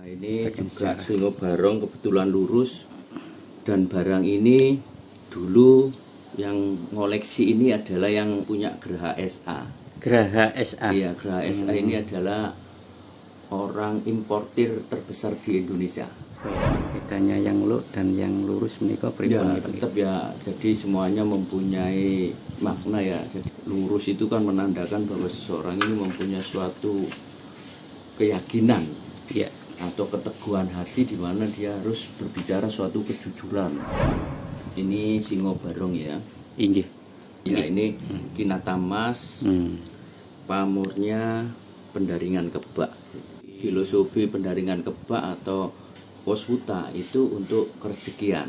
Ini juga Singo Barong kebetulan lurus, dan barang ini dulu yang ngoleksi ini adalah yang punya Graha SA. Graha SA. Iya, Graha SA ini adalah orang importir terbesar di Indonesia. Bedanya yang lu dan yang lurus menikah Ya, tetap ya. Jadi semuanya mempunyai makna ya. Jadi lurus itu kan menandakan bahwa seseorang ini mempunyai suatu keyakinan. Ya. Atau keteguhan hati di mana dia harus berbicara suatu kejujuran. Ini Singo Barong ya. Inggih. Ya, ini Kinatamas. Pamornya pendaringan kebak. Filosofi pendaringan kebak atau waswuta itu untuk kerejekian.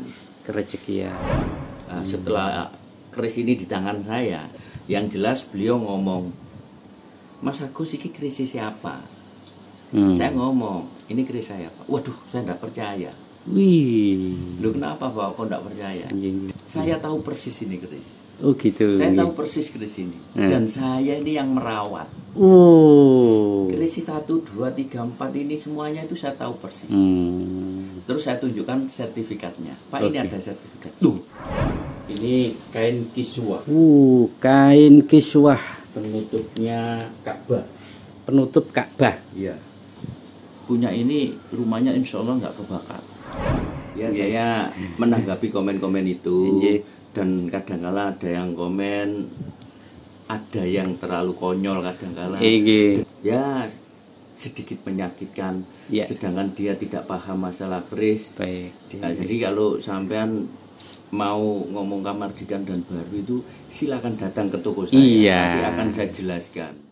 Nah, setelah keris ini di tangan saya, yang jelas beliau ngomong, "Mas Agus, ini keris siapa?" Saya ngomong, "Ini keris saya, Pak." Waduh, saya tidak percaya. Wih. Loh, kenapa Pak kok tidak percaya? Saya tahu persis ini keris. Oh gitu. Saya tahu persis keris ini. Dan saya ini yang merawat. Oh. Keris 1, 2, 3, 4 ini semuanya itu saya tahu persis. Terus saya tunjukkan sertifikatnya. Pak, ini ada sertifikat. Duh. Ini kain kiswah. Kain kiswah. Penutupnya Ka'bah. Penutup Ka'bah. Iya. Punya ini rumahnya insya Allah nggak kebakar. Ya, saya menanggapi komen-komen itu. Dan kadang-kala ada yang komen, ada yang terlalu konyol kadang-kala. Ya, sedikit menyakitkan. Sedangkan dia tidak paham masalah keris. Nah, jadi kalau sampean mau ngomong Kamardikan dan Baru itu silakan datang ke toko saya. Nanti akan saya jelaskan.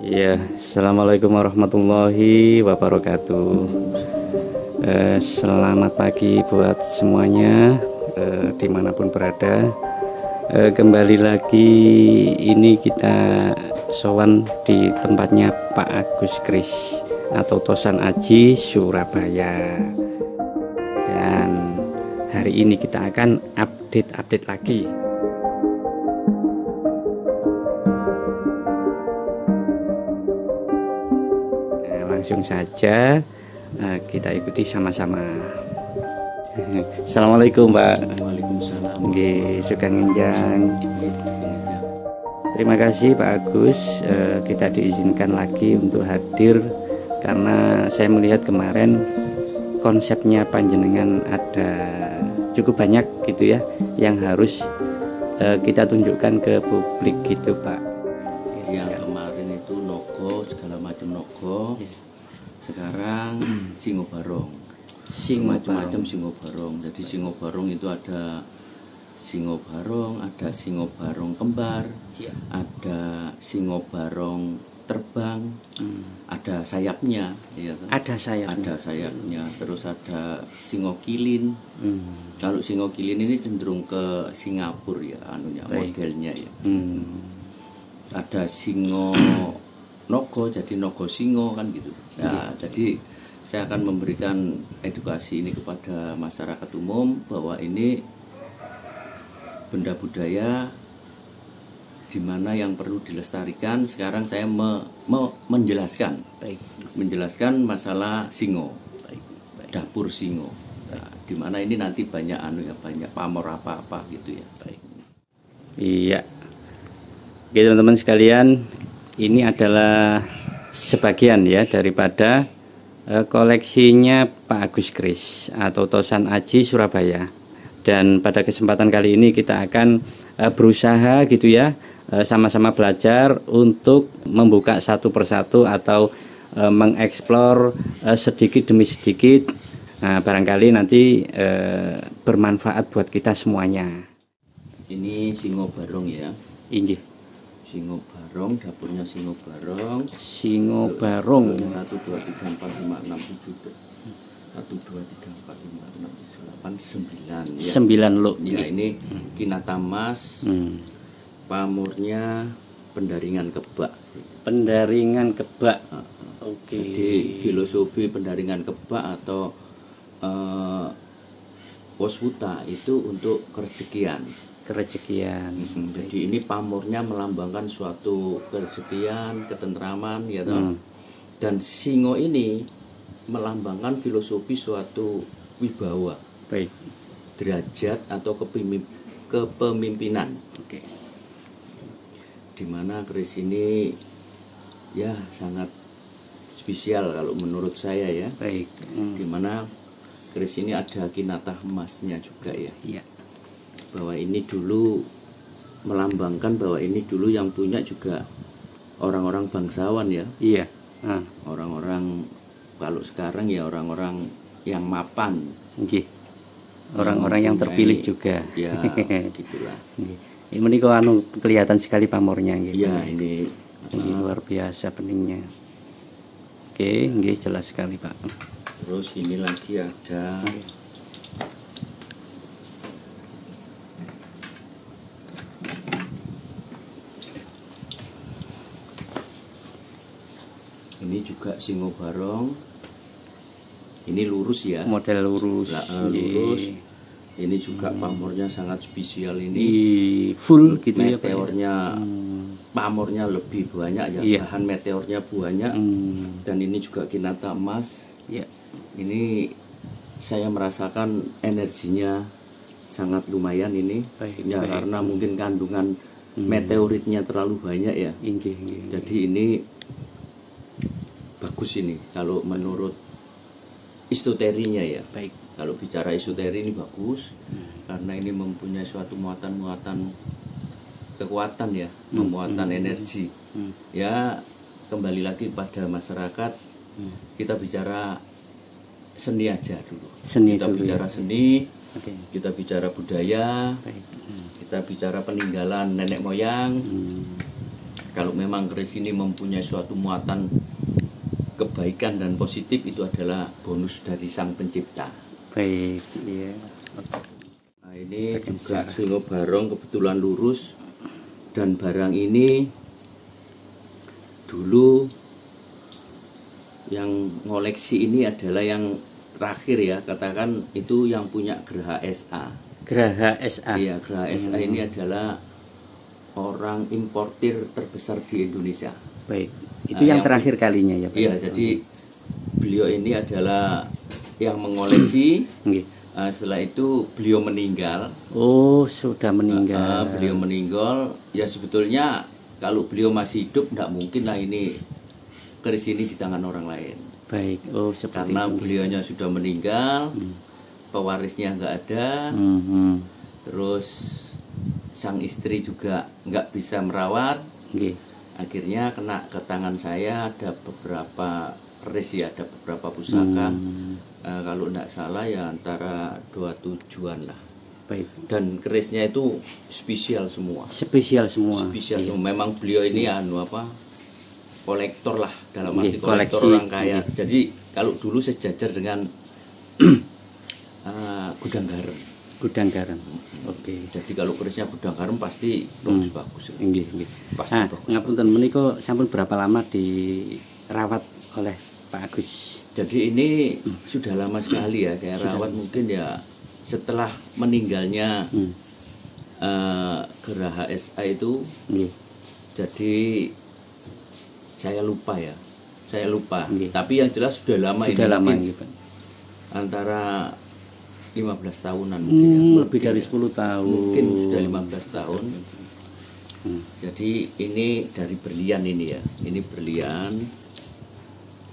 Ya, assalamualaikum warahmatullahi wabarakatuh. Selamat pagi buat semuanya, dimanapun berada. Kembali lagi ini kita sowan di tempatnya Pak Agus Kris atau Tosan Aji Surabaya. Dan hari ini kita akan update lagi. Langsung saja kita ikuti sama-sama. Assalamualaikum Pak. Waalaikumsalam. Sugeng Enjang. Terima kasih Pak Agus, kita diizinkan lagi untuk hadir karena saya melihat kemarin konsepnya panjenengan ada cukup banyak gitu ya yang harus kita tunjukkan ke publik gitu Pak. Yang kemarin itu nogo, segala macam nogo. Sekarang Singo Barong. Macam-macam Singo Barong. Jadi Singo Barong itu ada Singo Barong, ada Singo Barong kembar, ada Singo Barong terbang, ada sayapnya, ya kan? Ada sayapnya. Terus ada Singo Kilin. Kalau Singo Kilin ini cenderung ke Singapura ya, modelnya ya. Ada Singo Nogo, jadi Nogo Singo kan gitu. Nah, jadi saya akan memberikan edukasi ini kepada masyarakat umum bahwa ini benda budaya di mana yang perlu dilestarikan. Sekarang saya menjelaskan masalah Singo, dapur Singo. Nah, di mana ini nanti banyak banyak pamor apa-apa gitu ya. Iya. Oke teman-teman sekalian, ini adalah sebagian ya daripada koleksinya Pak Agus Kris atau Tosan Aji Surabaya. Dan pada kesempatan kali ini kita akan berusaha gitu ya, sama-sama belajar untuk membuka satu persatu atau mengeksplor sedikit demi sedikit. Nah, barangkali nanti bermanfaat buat kita semuanya. Ini Singo Barong ya. Inggih. Singo Barong, dapurnya Singo Barong. Singo Barong. 1 2 3 4 5 6 7 1 2 3 4 5 6 7 8 9 ya. 9 lo. Ya, ini Kinata Mas. Pamornya pendaringan kebak. Pendaringan kebak. Oke. Jadi filosofi pendaringan kebak atau waswuta itu untuk kerezekian. Jadi ini pamornya melambangkan suatu kerezekian, ketentraman ya toh. Dan singo ini melambangkan filosofi suatu wibawa. Baik. Derajat atau kepemimpinan. Oke. Dimana keris ini ya sangat spesial kalau menurut saya ya. Baik. Dimana keris ini ada kinatah emasnya juga ya. Iya. Bahwa ini dulu melambangkan bahwa ini dulu yang punya juga orang-orang bangsawan ya. Iya. Orang-orang kalau sekarang ya orang-orang yang mapan. Nggih. Orang-orang yang terpilih juga. Ya, gitulah. Ini menika anu kelihatan sekali pamornya nggih. Ya, ini luar biasa peningnya. Oke, nggih jelas sekali, Pak. Terus ini lagi ada ini juga Singo Barong. Ini lurus ya. Model lurus. Lurus. Ini juga pamornya sangat spesial ini. Full gitu ya, Pak. Meteornya pamornya lebih banyak ya. Iya. Bahan meteornya banyak. Dan ini juga kinata emas. Iya. Ini saya merasakan energinya sangat lumayan ini. Baik, ya baik. karena mungkin kandungan meteoritnya terlalu banyak ya. Jadi ini bagus ini kalau menurut esoterinya ya. Baik. Kalau bicara esoteri ini bagus karena ini mempunyai suatu muatan-muatan kekuatan ya, muatan energi. Ya kembali lagi pada masyarakat, kita bicara seni aja dulu. Kita bicara seni, kita bicara budaya, kita bicara peninggalan nenek moyang. Kalau memang keris ini mempunyai suatu muatan kebaikan dan positif, itu adalah bonus dari sang pencipta. Baik, iya. Nah, ini juga Singo Barong kebetulan lurus, dan barang ini dulu yang ngoleksi ini adalah yang terakhir ya, katakan itu yang punya Graha SA. Graha SA. Iya, Graha SA ini adalah orang importir terbesar di Indonesia. Baik. Itu yang terakhir kalinya ya, Pak. Iya, jadi beliau ini adalah yang mengoleksi. Setelah itu beliau meninggal. Oh, sudah meninggal. Beliau meninggal. Ya sebetulnya kalau beliau masih hidup tidak mungkin lah ini keris ini di tangan orang lain. Baik. Oh, seperti karena itu. Beliaunya sudah meninggal, pewarisnya nggak ada. Terus sang istri juga nggak bisa merawat. Akhirnya kena ke tangan saya, ada beberapa keris ya, ada beberapa pusaka. Kalau tidak salah ya antara 27-an lah. Baik. Dan kerisnya itu spesial semua. Spesial semua. Spesial semua. Memang beliau ini kolektor lah, dalam arti kolektor orang kaya. Jadi kalau dulu sejajar dengan gudang garam. Gudang garam. Oke. Jadi kalau kerisnya gudang garam pasti bagus-bagus. Pasti bagus. Ngapunten menika sampun berapa lama dirawat oleh Pak Agus? Jadi ini sudah lama sekali ya saya rawat, mungkin ya setelah meninggalnya Graha SA itu. Jadi saya lupa ya, tapi yang jelas sudah lama. Sudah lama ini Pak. Antara 15 tahunan mungkin ya, lebih dari 10 tahun. Mungkin sudah 15 tahun. Jadi ini dari berlian ini ya, ini berlian.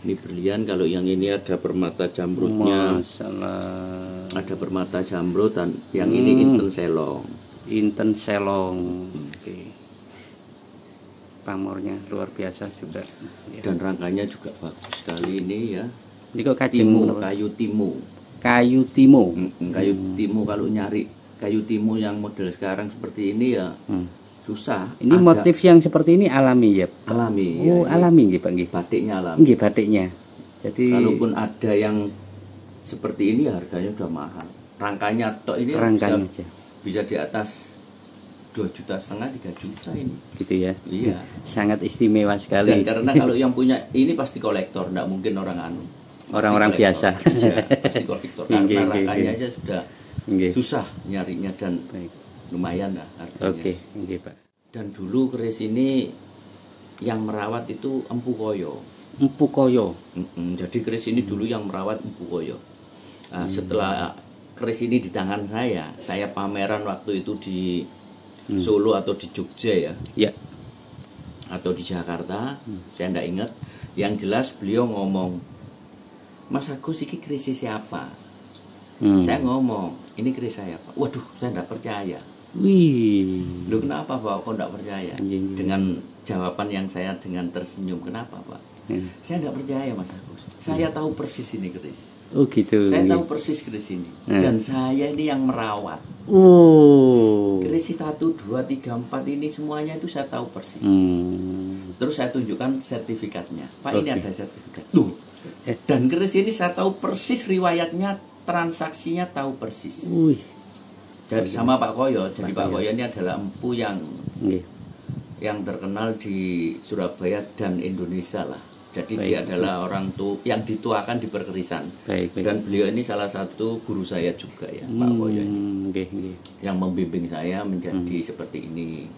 Ini berlian, kalau yang ini ada permata jamrutnya. Masalah. Ada permata jamrut, dan yang ini inten selong. Inten selong. Oke. Pamornya luar biasa juga. Dan rangkanya juga bagus sekali ini ya. Ini kok kayu timu. kayu timo. Kayu timo, kalau nyari kayu timo yang model sekarang seperti ini ya susah. Ini motif yang seperti ini alami ya? Alami. Oh, ya, alami nggih, Pak nggih. Batiknya alami. Nggih, batiknya. Jadi kalaupun ada yang seperti ini harganya udah mahal. Rangkanya tok ini bisa di atas 2,5 juta, 3 juta ini. Gitu ya. Iya. Sangat istimewa sekali. Dan karena kalau yang punya ini pasti kolektor, enggak mungkin orang-orang biasa. Iya, pasti kolektor. Karena rangkanya aja sudah susah nyarinya dan lumayan lah harganya. Oke, Pak. Dan dulu keris ini yang merawat itu Empu Koyo. Empu Koyo. Jadi keris ini dulu yang merawat Empu Koyo. Nah, setelah keris ini di tangan saya pameran waktu itu di Solo atau di Jogja ya. Atau di Jakarta, saya enggak ingat. Yang jelas beliau ngomong, "Mas Agus, ini keris siapa?" Saya ngomong, "Ini keris saya, Pak." Waduh, saya enggak percaya. Wih. Loh, kenapa Pak kok enggak percaya? Dengan jawaban yang saya dengan tersenyum, "Kenapa Pak?" Saya enggak percaya Mas Agus. Saya tahu persis ini keris. Oh gitu. Saya tahu persis keris ini. Dan saya ini yang merawat. Keris 1, 2, 3, 4 ini semuanya itu saya tahu persis. Terus saya tunjukkan sertifikatnya. Pak, ini ada sertifikat. Dan keris ini saya tahu persis riwayatnya, transaksinya tahu persis. Jadi sama Pak Koyo. Jadi Pak Koyo ini adalah empu yang terkenal di Surabaya dan Indonesia lah. Jadi dia adalah orang yang dituakan di perkerisan. Dan beliau ini salah satu guru saya juga ya, Pak Koyo ini. Yang membimbing saya menjadi seperti ini.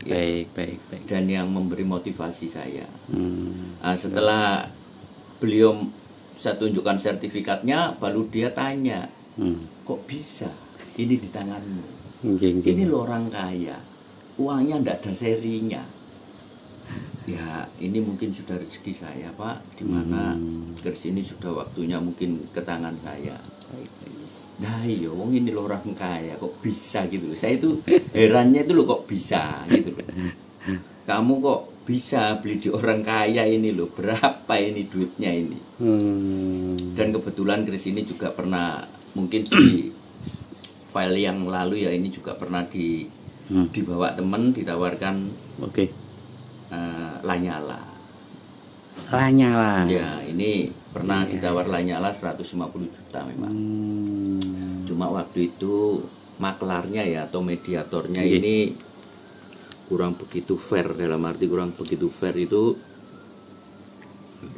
Dan yang memberi motivasi saya. Nah, setelah beliau saya tunjukkan sertifikatnya, baru dia tanya, "Kok bisa ini di tanganmu? Ini lo orang kaya, uangnya ndak ada serinya." Ya, ini mungkin sudah rezeki saya, Pak, dimana keris ini sudah waktunya mungkin ke tangan saya. Nah iya, wong ini lo orang kaya, kok bisa gitu. Saya itu herannya itu lo kok bisa gitu loh. Kamu kok bisa beli di orang kaya ini lo, berapa ini duitnya ini. Dan kebetulan keris ini juga pernah, mungkin di file yang lalu ya, ini juga pernah dibawa temen, ditawarkan Lanyala. Ya, ini pernah ditawar Lanyala 150 juta memang. Cuma waktu itu maklarnya ya atau mediatornya ini kurang begitu fair, dalam arti kurang begitu fair itu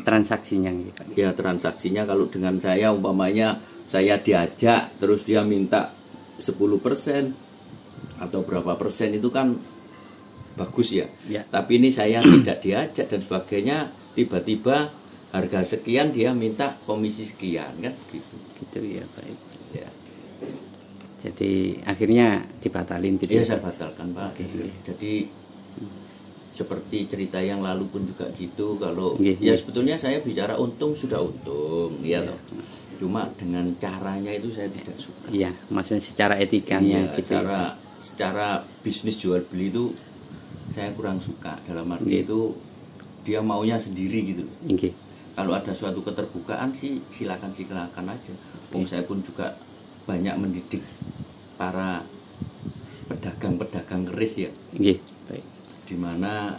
transaksinya. Ya, transaksinya kalau dengan saya umpamanya saya diajak terus dia minta 10% atau berapa persen itu kan bagus ya. Tapi ini saya tidak diajak dan sebagainya, tiba-tiba harga sekian dia minta komisi sekian, kan gitu ya, baik ya. Jadi akhirnya dibatalin gitu. Iya, saya batalkan, Pak. Jadi seperti cerita yang lalu pun juga gitu. Kalau ya sebetulnya saya bicara untung sudah untung ya toh. Cuma dengan caranya itu saya tidak suka. Iya, maksudnya secara etikanya gitu. Secara bisnis jual beli itu saya kurang suka, dalam arti itu dia maunya sendiri gitu. Kalau ada suatu keterbukaan sih silakan aja. Saya pun juga banyak mendidik para pedagang keris ya. Dimana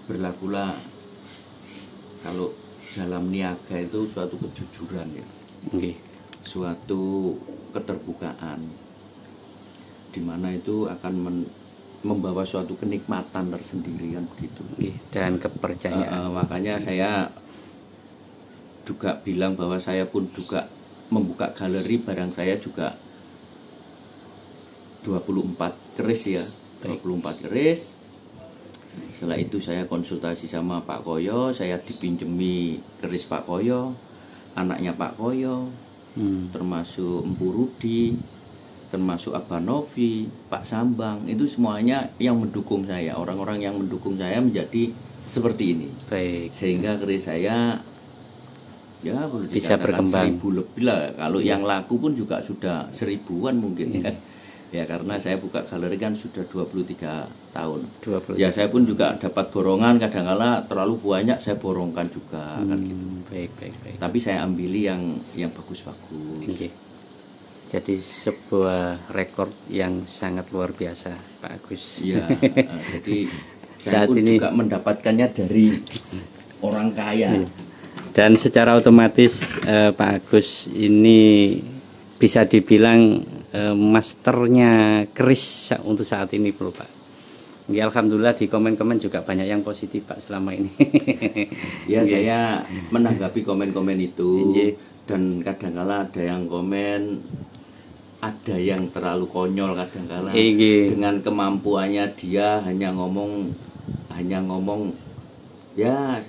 berlakulah kalau dalam niaga itu suatu kejujuran ya. Suatu keterbukaan, dimana itu akan membawa suatu kenikmatan tersendiri kan begitu. Dan kepercayaan. Makanya saya juga bilang bahwa saya pun juga membuka galeri, barang saya juga 24 keris ya. 24 keris. Setelah itu saya konsultasi sama Pak Koyo, saya dipinjemi keris Pak Koyo, anaknya Pak Koyo, termasuk Empu Rudi, termasuk Abanovi, Pak Sambang, itu semuanya yang mendukung saya, orang-orang yang mendukung saya menjadi seperti ini. Sehingga keris saya ya boleh bisa berkembang 1000 lebih lah. Kalau yang laku pun juga sudah 1000-an mungkin kan. Ya karena saya buka galeri kan sudah 23 tahun. 20. Ya saya pun juga dapat borongan, kadang-kala terlalu banyak saya borongkan juga kan gitu. Baik. Tapi saya ambili yang bagus-bagus. Oke. Jadi sebuah rekor yang sangat luar biasa, Pak Agus. Iya, jadi saya Saat pun ini juga mendapatkannya dari orang kaya. dan secara otomatis Pak Agus ini bisa dibilang masternya keris untuk saat ini, bro, Pak. Ya, alhamdulillah di komen-komen juga banyak yang positif, Pak, selama ini. Ya, saya menanggapi komen-komen itu. Nggih. Dan kadang-kala ada yang komen, ada yang terlalu konyol kadang-kala. Nggih. Dengan kemampuannya dia hanya ngomong ya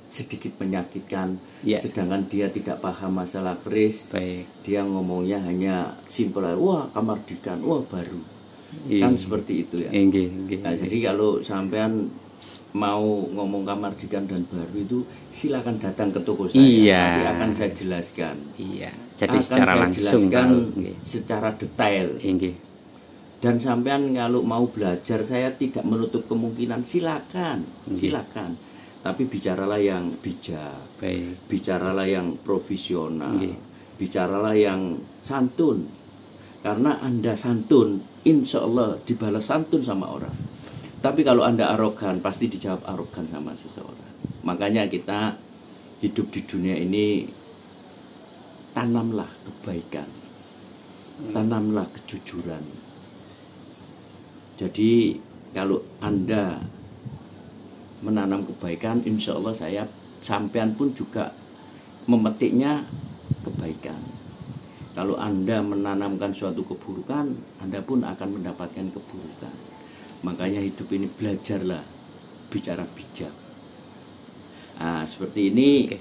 sedikit menyakitkan. Ya. Sedangkan dia tidak paham masalah keris. Baik. Dia ngomongnya hanya simpel, wah kamardikan, wah baru. Kan seperti itu ya. Nggih. Nah, jadi kalau sampean mau ngomong kamardikan dan baru itu silakan datang ke toko saya. Iya. Nanti akan saya jelaskan. Iya. Jadi Akan secara saya langsung jelaskan nggih. secara detail. Nggih. Dan sampean kalau mau belajar, saya tidak menutup kemungkinan, silakan. Tapi bicaralah yang bijak. Baik. Bicaralah yang profesional. Nggih. Bicaralah yang santun. Karena Anda santun, insya Allah dibalas santun sama orang. Tapi kalau Anda arogan, pasti dijawab arogan sama seseorang. Makanya kita hidup di dunia ini, tanamlah kebaikan, tanamlah kejujuran. Jadi kalau Anda menanam kebaikan, insya Allah sampean pun juga memetiknya kebaikan. Kalau Anda menanamkan suatu keburukan, Anda pun akan mendapatkan keburukan. Makanya hidup ini belajarlah bicara bijak. Nah, seperti ini. Oke.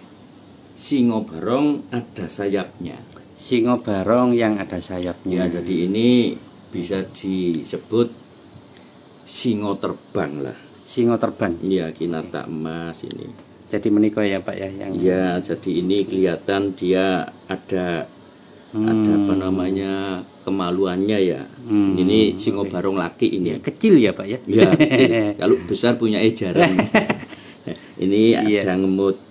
Singo barong ada sayapnya. Singo barong yang ada sayapnya. Ya, jadi ini bisa disebut singo terbang lah. Singo terbang. Iya, kinata emas ini. Jadi menikah ya, Pak ya, yang Ya, jadi ini kelihatan dia ada apa namanya kemaluannya ya. Ini singo barong laki ini. ya, kecil ya, Pak ya. Ya, kecil. Kalau besar punya ejaran. Ini Iya. ada ngemut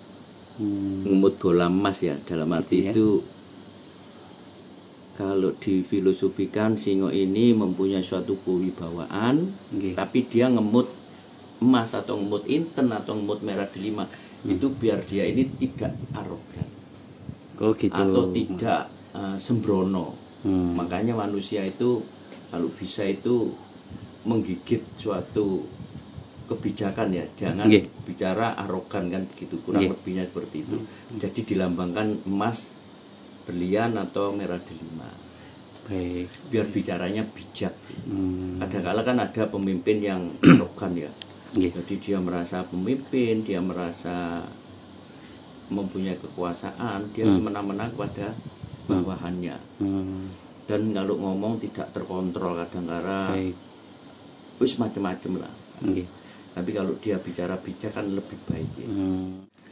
bola emas ya. Dalam arti Iya. itu kalau difilosofikan singo ini mempunyai suatu kewibawaan, Nggih. tapi dia ngemut emas atau ngemut inten atau ngemut merah delima. Itu biar dia ini tidak arogan Oh gitu. atau tidak sembrono. Hmm. Makanya manusia itu kalau bisa itu menggigit suatu kebijakan ya, jangan Nggih. bicara arogan kan begitu, kurang Nggih. lebihnya seperti itu. Jadi dilambangkan emas, berlian atau merah delima. Baik. Biar bicaranya bijak. Hmm. Kadang-kala kan ada pemimpin yang arogan ya. Nggih. Jadi dia merasa pemimpin, dia merasa mempunyai kekuasaan, dia semena-mena kepada bawahannya. Dan kalau ngomong tidak terkontrol kadang-kala, Baik. wis macam-macam lah. Nggih. Tapi kalau dia bicara bijak kan lebih baik ya.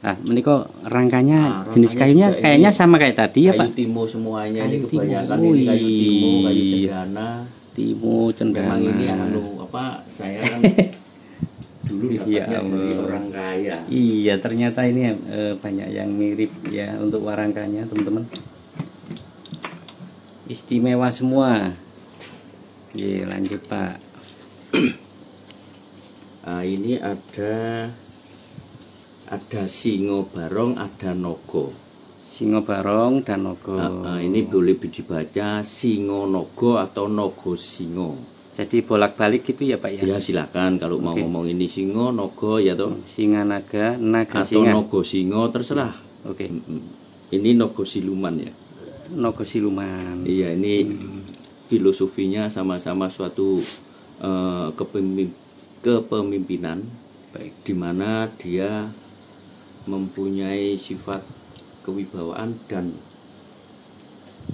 Ah, menika rangkanya Nah, jenis rangkanya kayunya juga kayaknya ini sama kayak tadi ya, Kayu Pak. timo semuanya Kayu ini kebanyakan timo. ini kayu timo, kayu Iya. cendana. Timo cendana. Memang ini saya kan dulu Iya, dapatnya dari Allah. orang kaya. Iya, ternyata ini banyak yang mirip ya untuk warangkanya, teman-teman. Istimewa semua. Iya, lanjut, Pak. Nah, ini ada singo barong, ada nogo. Singo barong dan nogo. Ini boleh dibaca singo nogo atau nogo singo. Jadi bolak-balik gitu ya, Pak ya. Ya silakan kalau mau Oke. ngomong ini singo, nogo ya toh. Singa naga, naga Atau singa. nogo singo terserah. Oke. Ini nogo siluman ya. Nogo siluman. Iya, ini filosofinya sama-sama suatu kepemimpinan, Baik. di mana dia mempunyai sifat kewibawaan dan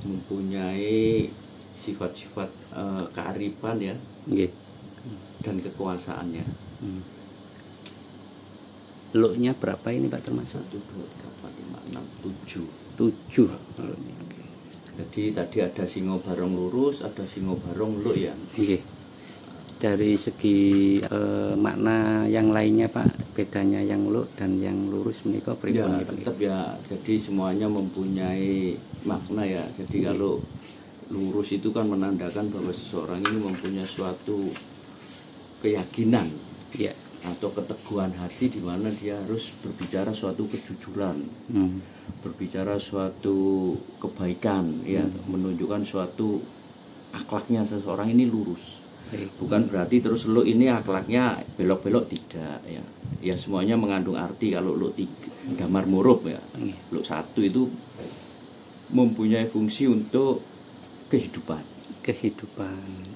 mempunyai sifat-sifat kearifan ya, Nggih. dan kekuasaannya. Looknya berapa ini, Pak, termasuk? 1, 2, 3, 4, 5, 6, 7. 7. Looknya. Oke. Jadi tadi ada singo barong lurus, ada singo barong luk ya. Nggih. Dari segi makna yang lainnya Pak, bedanya yang luk dan yang lurus menika Ya pripun nggih, Pak? tetap ya. Jadi semuanya mempunyai makna ya. Jadi kalau lurus itu kan menandakan bahwa seseorang ini mempunyai suatu keyakinan Iya. atau keteguhan hati di mana dia harus berbicara suatu kejujuran, berbicara suatu kebaikan ya, menunjukkan suatu akhlaknya seseorang ini lurus. Baik. Bukan berarti terus lu ini akhlaknya belok-belok, tidak ya. Ya semuanya mengandung arti. Kalau lu damar murup ya, lu satu itu mempunyai fungsi untuk kehidupan.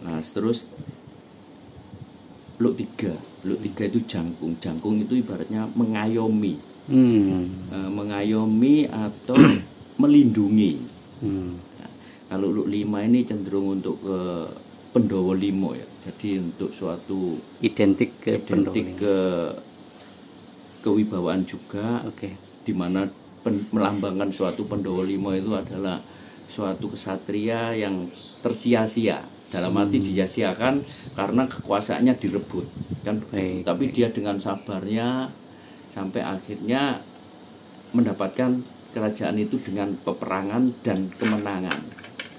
Nah terus lu tiga itu jangkung. Jangkung itu ibaratnya mengayomi, mengayomi atau melindungi. Nah, kalau lu 5 ini cenderung untuk ke Pendowo limo ya. Jadi untuk suatu Identik ke kewibawaan juga. Oke. Di mana melambangkan suatu Pendowo limo itu adalah suatu kesatria yang tersia-sia. Dalam arti disia-siakan karena kekuasaannya direbut kan. Baik, tapi dia dengan sabarnya sampai akhirnya mendapatkan kerajaan itu dengan peperangan dan kemenangan.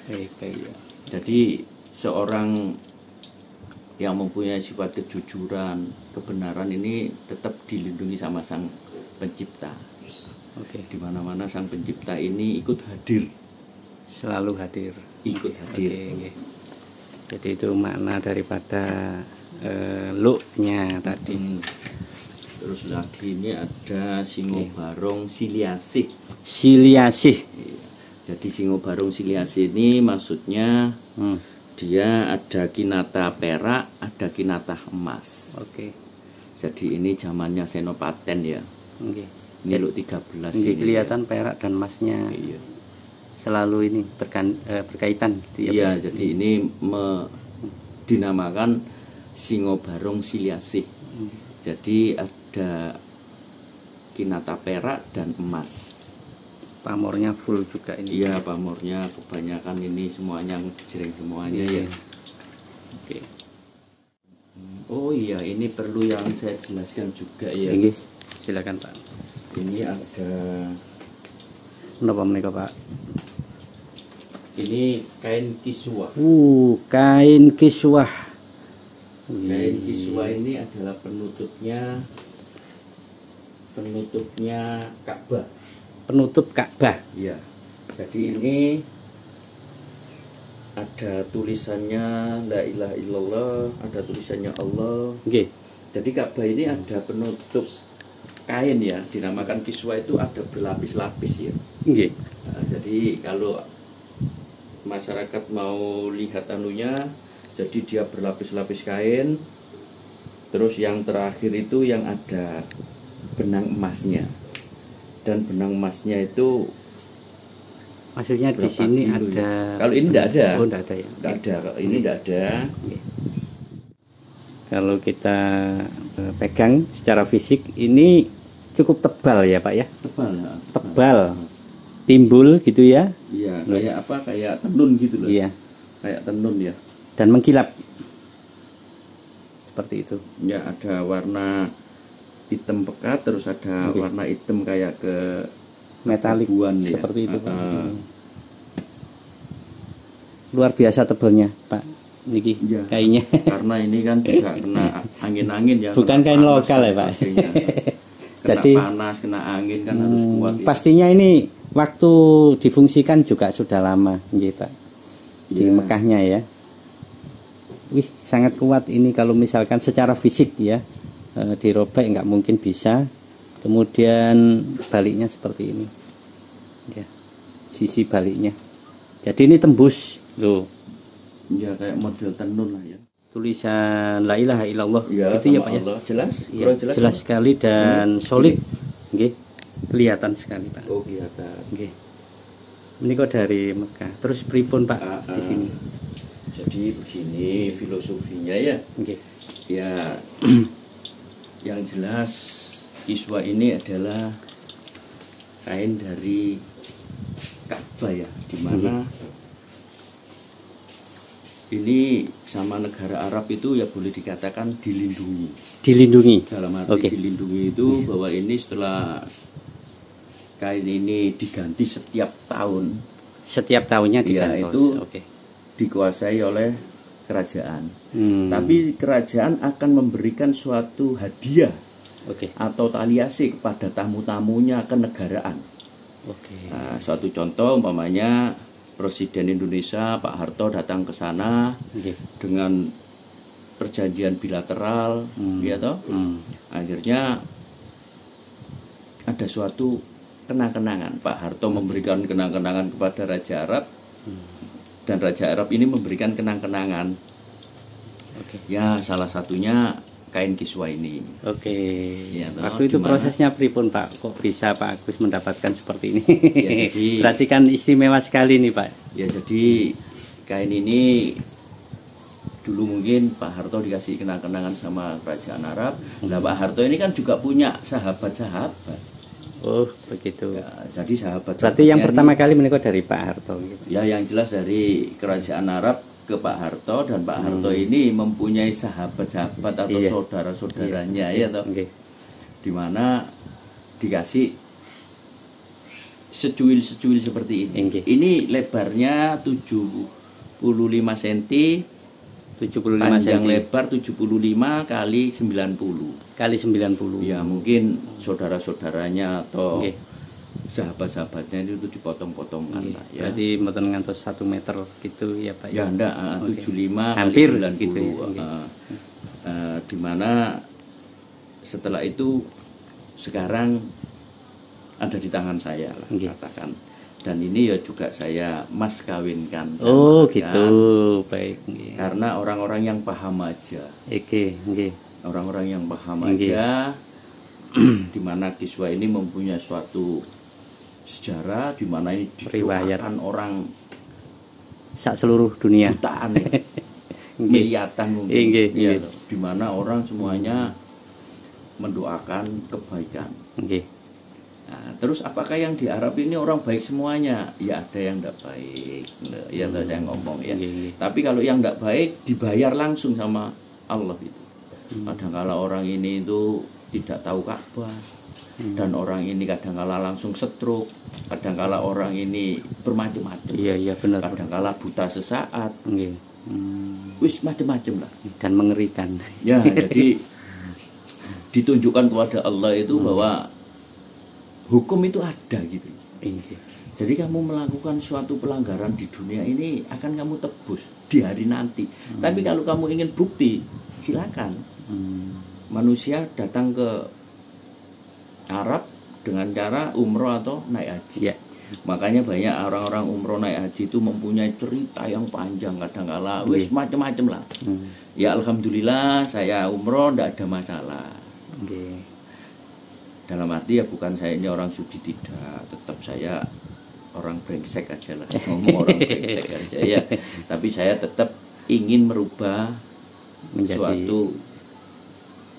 Baik. Jadi seorang yang mempunyai sifat kejujuran, kebenaran ini tetap dilindungi sama Sang Pencipta. Oke. Di mana-mana Sang Pencipta ini ikut hadir. Selalu hadir. Ikut hadir. Oke. Jadi itu makna daripada luknya tadi. Terus lagi ini ada singo barong siliasih. Siliasih. Jadi singo barong siliasih ini maksudnya dia ada kinata perak, ada kinata emas. Oke. Jadi ini zamannya Senopaten ya. Oke. Ini luk 13 Ini ini. kelihatan perak dan emasnya Iya. selalu ini berkaitan gitu ya. Iya, Pak? jadi ini dinamakan singo barong siliasih. Jadi ada kinata perak dan emas. Pamornya full juga ini. Iya, pamornya kebanyakan ini semuanya jreng semuanya ya. Oke. Oh iya, ini perlu yang saya jelaskan juga ya. Ini silakan Pak. Ini ada Menapa menika Pak? ini kain kiswah. Kain kiswah. Kain kiswah ini adalah penutupnya Ka'bah. Penutup Ka'bah. Iya. Jadi ini ada tulisannya La ilaha illallah, ada tulisannya Allah. Nggih. Jadi Ka'bah ini ada penutup kain ya, dinamakan kiswah, itu ada berlapis-lapis ya. Nggih. Nah, jadi kalau masyarakat mau lihat anunya, jadi dia berlapis-lapis kain. Terus yang terakhir itu yang ada benang emasnya. Dan benang emasnya itu Maksudnya di berapa sini kilo ada. ya? Kalau ini tidak ada. Oh, tidak ada ya. Tidak ada. Kalau ini tidak ada. Nggih. Kalau kita pegang secara fisik ini cukup tebal ya Pak ya. Tebal ya. Tebal. Timbul gitu ya. Iya, kayak apa? Kayak tenun gitu loh. Iya. Kayak tenun ya. Dan mengkilap. Seperti itu. Ya, ada warna hitam pekat, terus ada warna hitam kayak ke Metalik abuan ya. seperti itu Pak. Luar biasa tebalnya Pak niki Ya, kainnya. karena ini kan juga kena angin-angin ya. Bukan kena kain panas lokal dan ya Pak. sebagainya. Kena Jadi panas, kena angin kan harus kuat ya. pastinya ini waktu difungsikan juga sudah lama nggih Pak. Di Ya. Mekahnya ya. Wih, sangat kuat ini kalau misalkan secara fisik ya. Dirobek nggak mungkin bisa. Kemudian baliknya seperti ini ya, sisi baliknya. Jadi ini tembus loh. Ya, kayak model tenun lah ya. Tulisan la ilaha illallah Ya, gitu ya sama Pak ya. Allah. Jelas? Ya, Kurang jelas sekali dan solid. Nggih. Kelihatan sekali Pak. Oh, kelihatan. Nggih. Ini kok dari Mekah. Terus pripun Pak di sini? Jadi begini filosofinya ya. Nggih. Ya, yang jelas kiswah ini adalah kain dari Ka'bah ya, di mana ini sama negara Arab itu ya boleh dikatakan dilindungi. Dilindungi. Dalam arti dilindungi itu bahwa ini setelah kain ini diganti setiap tahun. Setiap tahunnya diganti. Ya, itu dikuasai oleh kerajaan. Tapi kerajaan akan memberikan suatu hadiah atau taliasi kepada tamu-tamunya kenegaraan. Nah, suatu contoh umpamanya Presiden Indonesia Pak Harto datang ke sana dengan perjanjian bilateral, ya toh. Akhirnya ada suatu kenang-kenangan. Pak Harto memberikan kenang-kenangan kepada Raja Arab, dan Raja Arab ini memberikan kenang-kenangan. Ya, salah satunya kain kiswa ini. Ya, waktu itu prosesnya pripun Pak? Kok bisa Pak Agus mendapatkan seperti ini? Ya, jadi, berarti kan istimewa sekali nih Pak. Ya, jadi kain ini dulu mungkin Pak Harto dikasih kenang-kenangan sama kerajaan Arab. Nah, Pak Harto ini kan juga punya sahabat-sahabat. Oh, begitu. Ya, jadi sahabat. Berarti yang pertama kali menikah dari Pak Harto gitu. Ya, yang jelas dari kerajaan Arab ke Pak Harto, dan Pak Harto ini mempunyai sahabat-sahabat atau saudara-saudaranya, ya toh. Dimana dikasih secuil-secuil seperti ini. Ini lebarnya 75 cm, 75 panjang lebar 75 kali 90. Kali 90. Ya, mungkin saudara-saudaranya atau sahabat-sahabatnya itu dipotong-potongkan lah, ya. Berarti mboten ngantos 1 meter gitu ya Pak ya? Enggak, 75 hampir kali 90 gitu ya. Dimana setelah itu sekarang ada di tangan saya lah, katakan. Dan ini ya juga saya mas kawinkan. Oh gitu, baik. Karena orang-orang yang paham aja. Orang-orang yang paham aja, dimana kiswa ini mempunyai suatu sejarah, dimana ini didoakan orang sak seluruh dunia, jutaan, miliatan mungkin, ya, dimana orang semuanya mendoakan kebaikan. Nah, terus apakah yang di Arab ini orang baik semuanya? Ya, ada yang tidak baik, ya saya ngomong ya. Tapi kalau yang tidak baik dibayar langsung sama Allah itu. Kadang-kala orang ini itu tidak tahu Ka'bah, dan orang ini kadang-kala langsung stroke, kadang-kala orang ini bermacam-macam. Iya benar. Kadang-kala buta sesaat. Wis macam-macam lah. Dan mengerikan. Ya, jadi ditunjukkan kepada Allah itu bahwa hukum itu ada gitu. Jadi kamu melakukan suatu pelanggaran di dunia ini akan kamu tebus di hari nanti. Tapi kalau kamu ingin bukti, silakan. Manusia datang ke Arab dengan cara umroh atau naik haji. Makanya banyak orang-orang umroh naik haji itu mempunyai cerita yang panjang, kadang-kala wis macam-macam lah. Ya alhamdulillah saya umroh tidak ada masalah. Dalam arti ya bukan saya ini orang suci, tidak, tetap saya orang brengsek aja lah, ngomong orang brengsek aja ya. Tapi saya tetap ingin merubah suatu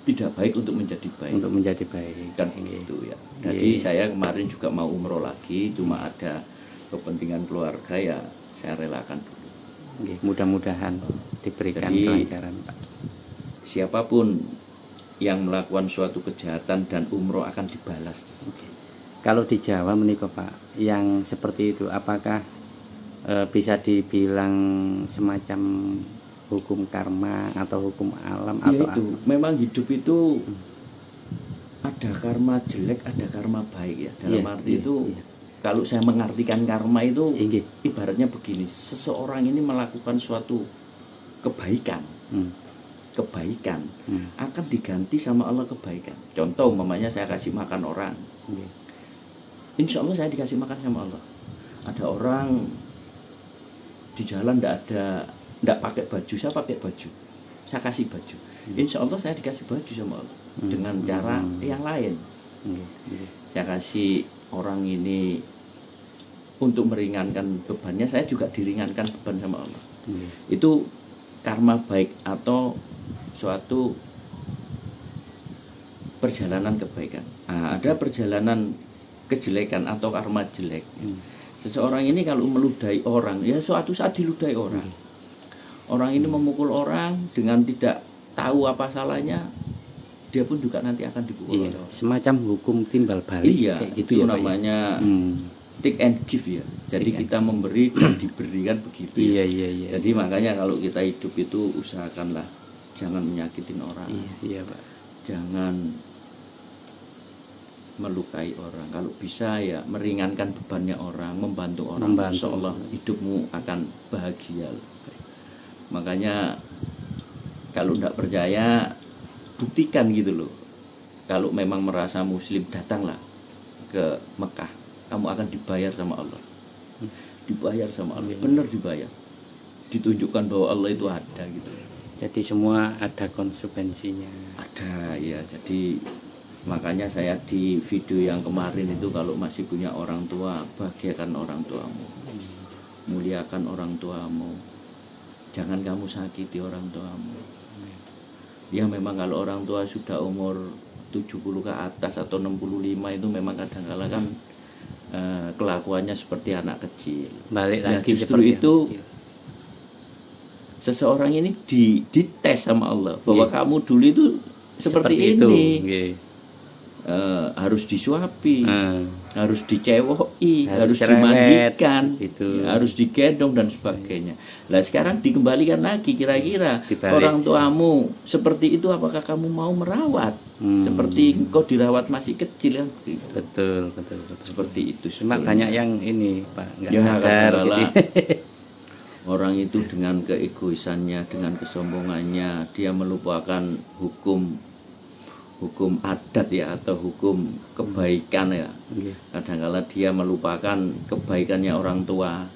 tidak baik untuk menjadi baik. Untuk menjadi baik. Kan gitu ya. Jadi saya kemarin juga mau umroh lagi, cuma ada kepentingan keluarga ya saya relakan dulu. Mudah-mudahan diberikan kelancaran Pak. Siapapun yang melakukan suatu kejahatan dan umroh akan dibalas. Kalau di Jawa menikah Pak, yang seperti itu apakah bisa dibilang semacam hukum karma atau hukum alam ya atau itu memang hidup itu ada karma jelek, ada karma baik ya. Dalam arti itu kalau saya mengartikan karma itu ibaratnya begini, seseorang ini melakukan suatu kebaikan, akan diganti sama Allah kebaikan. Contoh umpamanya saya kasih makan orang, insya Allah saya dikasih makan sama Allah. Ada orang di jalan tidak pakai baju, saya pakai baju, saya kasih baju, insya Allah saya dikasih baju sama Allah dengan cara yang lain. Saya kasih orang ini untuk meringankan bebannya, saya juga diringankan beban sama Allah. Itu karma baik atau suatu perjalanan kebaikan. Ada perjalanan kejelekan atau karma jelek. Seseorang ini kalau meludahi orang, ya suatu saat diludahi orang. Orang ini memukul orang dengan tidak tahu apa salahnya, dia pun juga nanti akan dipukul. Iya, semacam hukum timbal balik. Iya, kayak gitu itu ya, Pak, namanya take and give ya. Jadi Take kita memberi dan diberikan begitu. Iya, Ya. iya, iya. Jadi makanya kalau kita hidup itu usahakanlah jangan menyakitin orang, Iya, iya, Pak. jangan melukai orang. Kalau bisa ya meringankan bebannya orang, membantu orang. Insya Allah hidupmu akan bahagia. Makanya kalau tidak percaya, buktikan gitu loh. Kalau memang merasa muslim, datanglah ke Mekah. Kamu akan dibayar sama Allah. Dibayar sama Allah, benar dibayar. Ditunjukkan bahwa Allah itu ada gitu. Jadi semua ada konsekuensinya. Ada ya. Jadi makanya saya di video yang kemarin itu, kalau masih punya orang tua, bahagiakan orang tuamu, muliakan orang tuamu, jangan kamu sakiti orang tuamu. Ya memang kalau orang tua sudah umur 70 ke atas atau 65 itu memang kadang-kala kan kelakuannya seperti anak kecil. Balik Ya, lagi justru itu seseorang ini dites sama Allah bahwa kamu dulu itu seperti itu. ini. Harus disuapi, harus dicewoi, harus cerewet, dimandikan, itu. harus digendong dan sebagainya. Nah sekarang dikembalikan lagi, kira-kira Dibalik. orang tuamu seperti itu, apakah kamu mau merawat? Seperti engkau dirawat masih kecil kan? Betul. Seperti itu. Cuma sebenarnya. banyak yang ini, Pak, nggak Ya, sadar kadang-kala gitu. orang itu dengan keegoisannya, dengan kesombongannya, dia melupakan hukum adat ya, atau hukum kebaikan ya. Kadang-kala dia melupakan kebaikannya orang tua.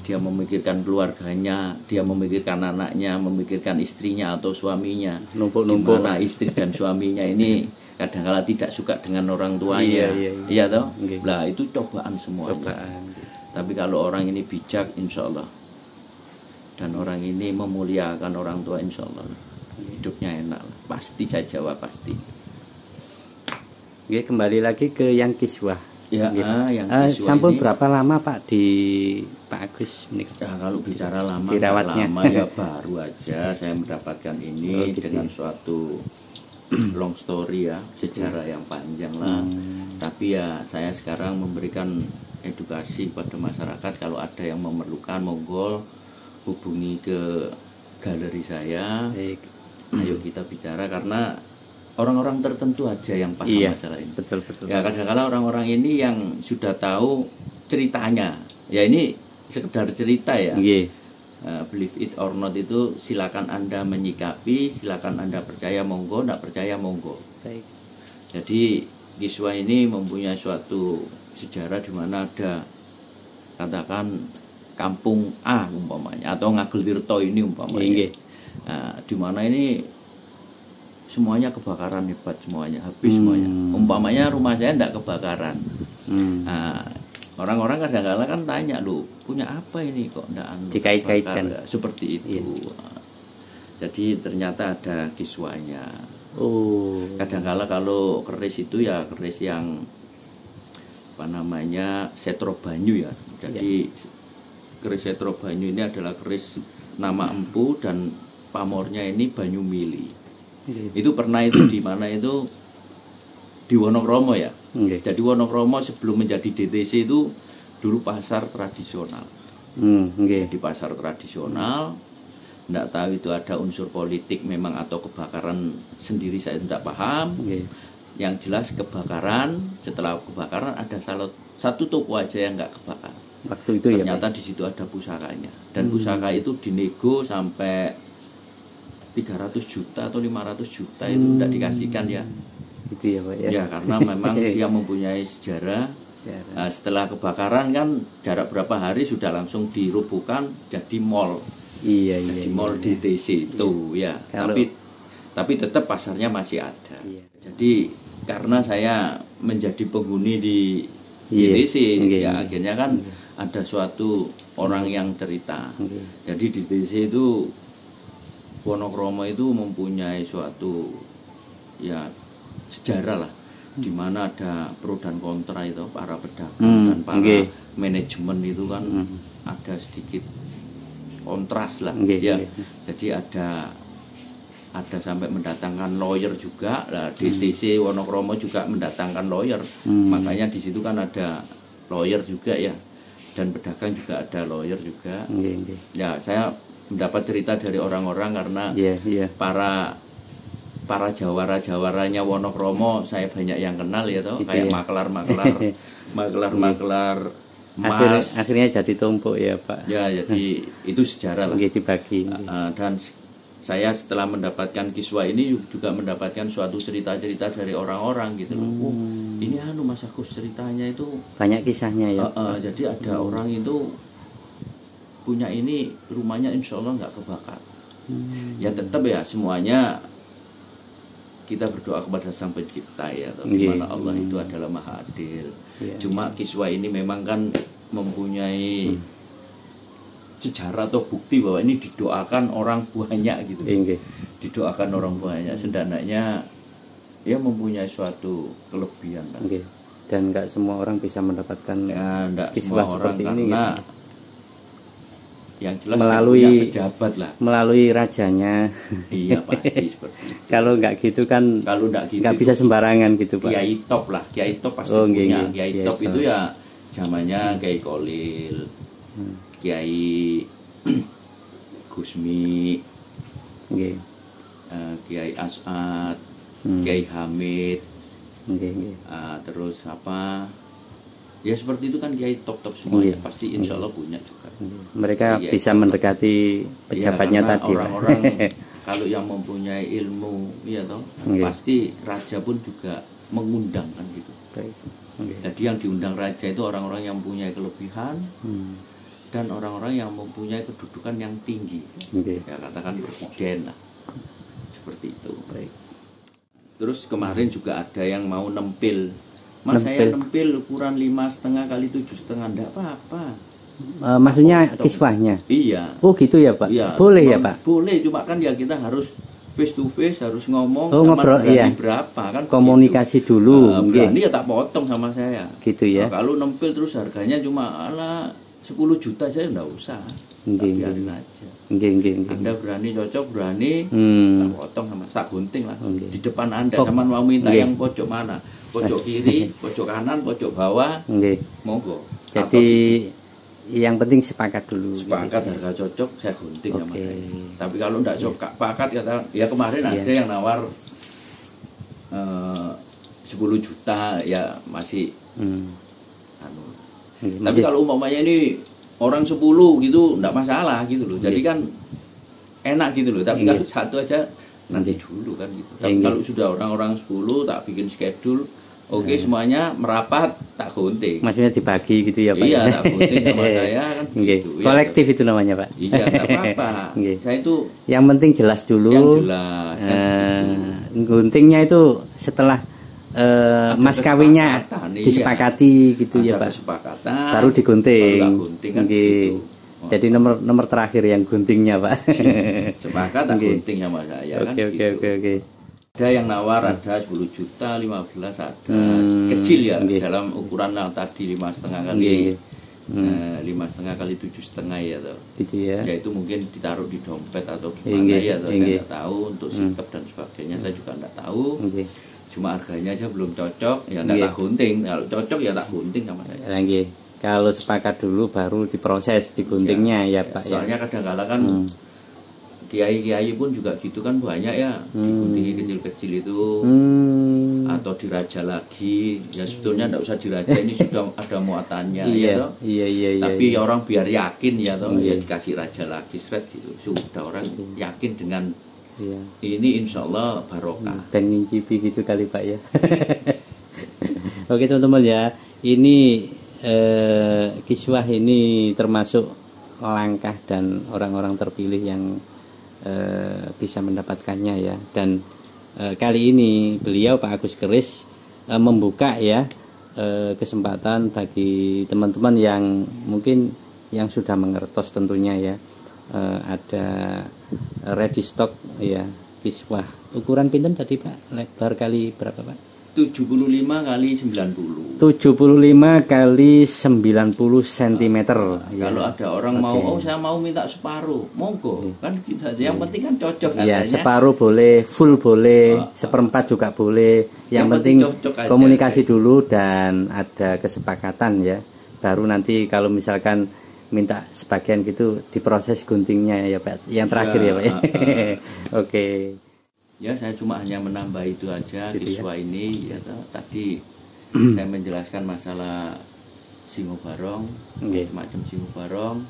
Dia memikirkan keluarganya, dia memikirkan anaknya, memikirkan istrinya atau suaminya. Numpuk-numpuk. Dimana istri dan suaminya ini kadang-kala tidak suka dengan orang tuanya. Iya toh? Nah, itu cobaan semuanya. Tapi kalau orang ini bijak, insya Allah, dan orang ini memuliakan orang tua, insya Allah hidupnya enak. Pasti saya jawab pasti. Oke, kembali lagi ke yang kiswah. Ya, yang kiswah sampun ini, berapa lama Pak di Pak Agus ini? ya, kalau bicara lama, Dirawatnya. lama ya baru aja saya mendapatkan ini gitu dengan suatu long story ya, sejarah yang panjang lah. Tapi ya saya sekarang memberikan edukasi pada masyarakat, kalau ada yang memerlukan, monggo hubungi ke galeri saya. Baik. Ayo kita bicara, karena orang-orang tertentu aja yang paham masalah ini. Betul. Ya kadang-kadang orang-orang ini yang sudah tahu ceritanya, ya ini sekedar cerita ya. Believe it or not itu silakan Anda menyikapi, silakan Anda percaya monggo, tidak percaya monggo. Baik. Jadi kiswah ini mempunyai suatu sejarah di mana ada, katakan kampung A umpamanya, atau Ngageltirto ini umpamanya. Nah, di mana ini semuanya kebakaran hebat, semuanya habis semuanya. Umpamanya rumah saya tidak kebakaran. Nah, orang-orang kadang-kadang kan tanya, loh punya apa ini kok tidak dikait-kaitkan seperti itu. Jadi ternyata ada kiswahnya. Kadang-kadang kalau keris itu ya keris yang apa namanya, setro banyu ya. Jadi keris setro banyu ini adalah keris nama empu dan pamornya ini banyu mili. Itu pernah itu di mana itu di Wonokromo ya. Jadi Wonokromo sebelum menjadi DTC itu dulu pasar tradisional. Di pasar tradisional, tidak tahu itu ada unsur politik memang atau kebakaran sendiri, saya tidak paham. Yang jelas kebakaran, setelah kebakaran ada satu toko aja yang nggak kebakar. Waktu itu ternyata di situ ada pusakanya, dan pusaka itu dinego sampai 300 juta atau 500 juta itu tidak dikasihkan ya. Itu ya Pak ya. Ya karena memang dia mempunyai sejarah. Nah, setelah kebakaran kan jarak berapa hari sudah langsung dirubuhkan jadi mall. Jadi mall DTC itu ya. Tapi tetap pasarnya masih ada. Jadi karena saya menjadi penghuni di DTC ya, akhirnya kan ada suatu orang yang cerita. Jadi di DTC itu Wonokromo itu mempunyai suatu ya sejarah lah. di mana ada pro dan kontra itu para pedagang dan para manajemen itu kan ada sedikit kontras lah ya. Jadi ada sampai mendatangkan lawyer juga lah, DTC Wonokromo juga mendatangkan lawyer. Makanya di situ kan ada lawyer juga ya, dan pedagang juga ada lawyer juga. Ya, saya mendapat cerita dari orang-orang karena para jawaranya Wonokromo saya banyak yang kenal ya toh, kayak maklar emas. Akhirnya jadi tumpuk ya Pak. Ya, jadi itu sejarah lah. Dibagi. Dan saya setelah mendapatkan kiswah ini juga mendapatkan suatu cerita-cerita dari orang-orang gitu loh. Ini Mas Agus ceritanya itu banyak kisahnya ya. Jadi ada orang itu punya ini, rumahnya insya Allah nggak kebakar. Ya tetap ya semuanya kita berdoa kepada Sang Pencipta ya, di mana Allah itu adalah Maha Adil. Cuma kiswah ini memang kan mempunyai sejarah atau bukti bahwa ini didoakan orang banyak gitu. Didoakan orang banyak, setidaknya ya mempunyai suatu kelebihan kan. Dan nggak semua orang bisa mendapatkan kiswah seperti ini karena yang jelas melalui pejabat lah, melalui rajanya. Iya pasti seperti itu. Kalau nggak gitu kan, nggak bisa sembarangan gitu Pak. Kiai top lah, Kiai top pasti punya. Kiai top itu ya zamannya Kiai Kolil, Kiai Gusmi, Kiai As'ad, Kiai Hamid, terus apa? Ya seperti itu kan Kiai top semuanya pasti insya Allah punya juga. Mereka bisa mendekati pejabatnya tadi. Orang-orang kalau yang mempunyai ilmu, ya toh, pasti raja pun juga mengundang kan gitu. Jadi yang diundang raja itu orang-orang yang mempunyai kelebihan dan orang-orang yang mempunyai kedudukan yang tinggi. Ya katakan presiden lah, seperti itu. Terus kemarin juga ada yang mau nempil. Mas saya nempil ukuran 5,5 kali 7,5, enggak apa-apa. Maksudnya kiswahnya? Iya. Oh gitu ya Pak? Iya, boleh ya Pak? Boleh, cuma kan ya kita harus face to face, harus ngomong ngobrol, berapa kan. Komunikasi gitu dulu. Berani ya tak potong sama saya. Gitu ya. Nah, kalau nempil terus harganya cuma 10 juta saya enggak usah. Biarin aja. Anda berani cocok, berani tak potong sama tak gunting lah. Di depan Anda sama mau minta yang pojok mana? Pojok kiri, pojok kanan, pojok bawah. Monggo. Jadi yang penting sepakat dulu. Sepakat gitu. Harga cocok saya gunting sama saya. Tapi kalau enggak sepakat ya kemarin ada yang nawar 10 juta ya masih Tapi kalau umpamanya ini orang 10 gitu enggak masalah gitu loh. Jadi kan enak gitu loh. Tapi kalau satu aja nanti dulu kan gitu. Tapi kalau sudah orang-orang 10 tak bikin schedule. Oke, semuanya merapat tak gunting. Maksudnya dibagi gitu ya Pak? Iya, tak gunting sama saya kan gitu. Kolektif ya, itu namanya Pak? Iya, enggak apa-apa. Saya itu yang penting jelas dulu. Yang jelas kan gitu. Guntingnya itu setelah mas kawinnya disepakati gitu ya Pak. Baru digunting. Baru gunting kan gitu. Jadi nomor terakhir yang guntingnya Pak. Sepakat tak gunting sama saya kan. Oke. Ada yang nawar, ada 10 juta, 15 ada. Kecil ya, dalam ukuran yang tadi 5,5 kali 5,5 kali 7,5 ya toh. Gitu ya. Ya itu mungkin ditaruh di dompet atau gimana ya toh, saya nggak tahu untuk sikap dan sebagainya saya juga nggak tahu. Cuma harganya aja belum cocok, ya nggak tak gunting. Kalau cocok ya tak gunting sama saya. Kalau sepakat dulu baru diproses diguntingnya ya Pak. Soalnya kadang-kala kan kiai-kiai pun juga gitu kan banyak ya digunting kecil-kecil itu atau diraja lagi ya sebetulnya enggak usah diraja ini sudah ada muatannya ya toh. Tapi orang biar yakin ya toh ya dikasih raja lagi seret gitu sudah orang yakin dengan ini insya Allah barokah. Dan ngincipi gitu kali Pak ya. Oke teman-teman ya, ini kiswah ini termasuk langkah dan orang-orang terpilih yang bisa mendapatkannya ya. Dan kali ini beliau Pak Agus Keris membuka ya kesempatan bagi teman-teman yang mungkin yang sudah mengertos tentunya ya, ada ready stock ya kiswah ukuran pinten tadi Pak, lebar kali berapa Pak? 75 kali 90. 75 kali 90 cm. Kalau ada orang mau, oh saya mau minta separuh, monggo. Kan kita yang penting kan cocok Iya, katanya. separuh boleh, full boleh, seperempat juga boleh. Yang penting komunikasi dulu dan ada kesepakatan ya. Baru nanti kalau misalkan minta sebagian gitu diproses guntingnya ya Pak. Yang terakhir ya Pak. Oke. Ya saya cuma hanya menambah itu aja Gitu kiswah ini ya tadi saya menjelaskan masalah Singo Barong, macam Singo Barong,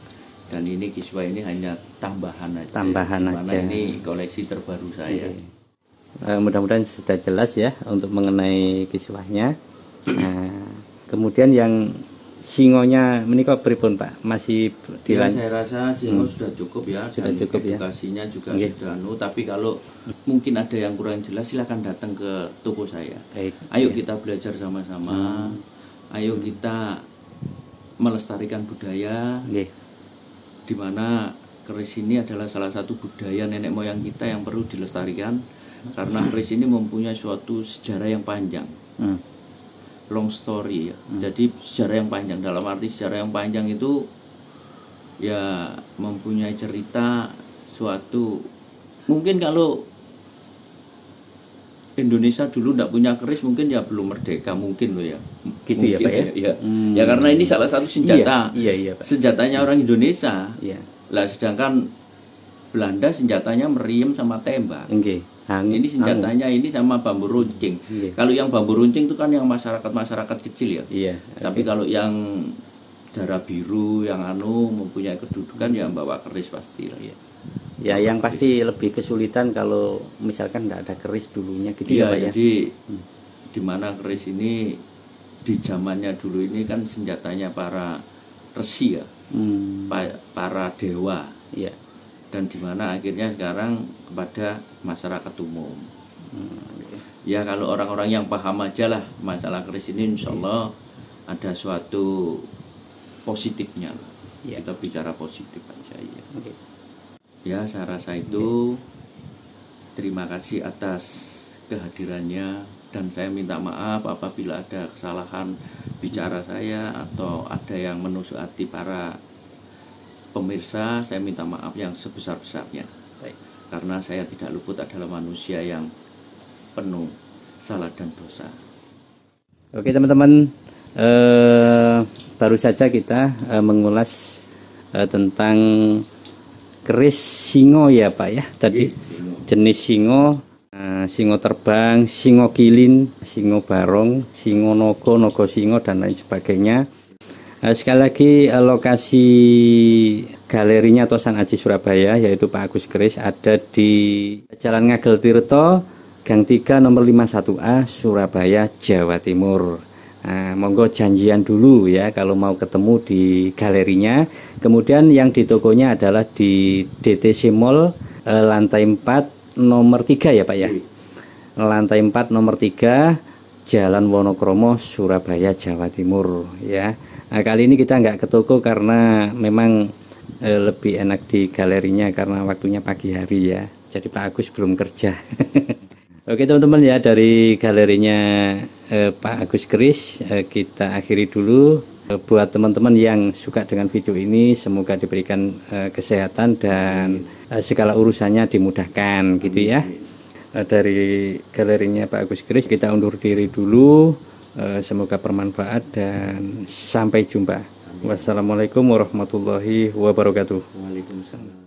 dan ini kiswah ini hanya tambahan aja. Ini koleksi terbaru saya. Mudah-mudahan sudah jelas ya untuk mengenai kiswahnya. Nah, kemudian yang singonya menikah pripun Pak? Masih ya, saya rasa singo sudah cukup ya, sudah dan cukup edukasinya ya? Juga sudah tapi kalau mungkin ada yang kurang jelas silahkan datang ke toko saya. Baik. Ayo kita belajar sama-sama, ayo kita melestarikan budaya, di mana keris ini adalah salah satu budaya nenek moyang kita yang perlu dilestarikan, karena keris ini mempunyai suatu sejarah yang panjang. Long story ya. Jadi sejarah yang panjang, dalam arti sejarah yang panjang itu ya mempunyai cerita suatu, mungkin kalau Indonesia dulu tidak punya keris mungkin ya belum merdeka mungkin loh ya. Gitu mungkin, ya Pak ya. Ya karena ini salah satu senjata. Iya, Pak. Senjatanya orang Indonesia. Iya. Lah sedangkan Belanda senjatanya meriam sama tembak. Ini senjatanya ini sama bambu runcing. Kalau yang bambu runcing itu kan yang masyarakat kecil ya. Tapi kalau yang darah biru yang mempunyai kedudukan yang bawa keris pasti lah. Ya yang pasti lebih kesulitan kalau misalkan tidak ada keris dulunya gitu ya Pak ya. Jadi di mana keris ini di zamannya dulu ini kan senjatanya para resi ya. Para dewa. Dan dimana akhirnya sekarang kepada masyarakat umum. Ya kalau orang-orang yang paham aja lah masalah keris ini, insya Allah ada suatu positifnya lah. Kita bicara positif aja ya. Ya saya rasa itu. Terima kasih atas kehadirannya, dan saya minta maaf apabila ada kesalahan bicara saya atau ada yang menusuk hati para pemirsa. Saya minta maaf yang sebesar-besarnya. Karena saya tidak luput adalah manusia yang penuh salah dan dosa. Oke teman-teman, baru saja kita mengulas tentang keris singo ya Pak ya. Tadi jenis singo, singo terbang, singo kilin, singo barong, singo nogo, nogo singo, dan lain sebagainya. Sekali lagi lokasi galerinya Tosan Aji Surabaya yaitu Pak Agus Keris ada di Jalan Ngagel Tirto, Gang 3 nomor 51A Surabaya, Jawa Timur. Monggo janjian dulu ya kalau mau ketemu di galerinya. Kemudian yang di tokonya adalah di DTC Mall lantai 4 nomor 3 ya Pak ya. Lantai 4 nomor 3 Jalan Wonokromo, Surabaya, Jawa Timur ya. Nah, kali ini kita nggak ke toko karena memang lebih enak di galerinya karena waktunya pagi hari ya. Jadi Pak Agus belum kerja. Oke teman-teman ya, dari galerinya Pak Agus Keris kita akhiri dulu. Buat teman-teman yang suka dengan video ini, semoga diberikan kesehatan dan segala urusannya dimudahkan gitu ya. Dari galerinya Pak Agus Keris kita undur diri dulu. Semoga bermanfaat dan sampai jumpa. Wassalamualaikum warahmatullahi wabarakatuh. Waalaikumsalam.